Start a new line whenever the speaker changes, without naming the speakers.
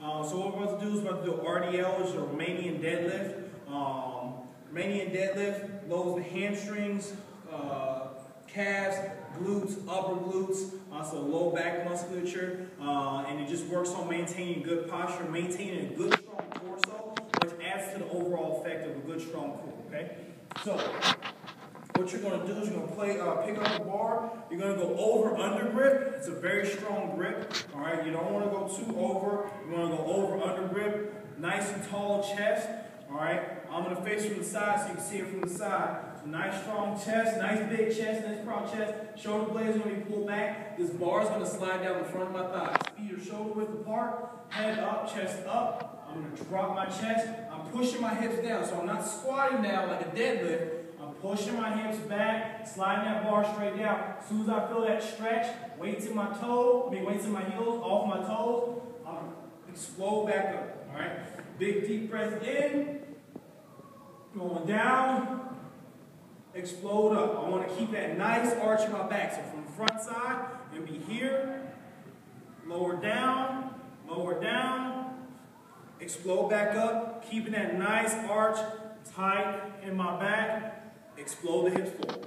So what we're about to do is we're about to do RDL, which is a Romanian deadlift. Romanian deadlift loads the hamstrings, calves, glutes, upper glutes, also low back musculature, and it just works on maintaining good posture, maintaining a good strong torso, which adds to the overall effect of a good strong core. Okay, so what you're going to do is you're going to pick up the bar. You're going to go over under grip. It's a very strong grip. All right, you don't want to go too over. You want to go over under grip. Nice and tall chest. All right, I'm going to face from the side so you can see it from the side. So nice strong chest, nice big chest, nice proud chest. Shoulder blades are going to be pulled back. This bar is going to slide down the front of my thighs. Feet are shoulder width apart. Head up, chest up. I'm going to drop my chest. I'm pushing my hips down, so I'm not squatting down like a deadlift. I'm pushing my hips back, sliding that bar straight down. As soon as I feel that stretch, weights in my weights in my heels, off my toes, I'm going to explode back up. All right? Big deep breath in, going down, explode up. I want to keep that nice arch in my back. So from the front side, it'll be here, lower down, explode back up, keeping that nice arch tight in my back. Explode the hips forward.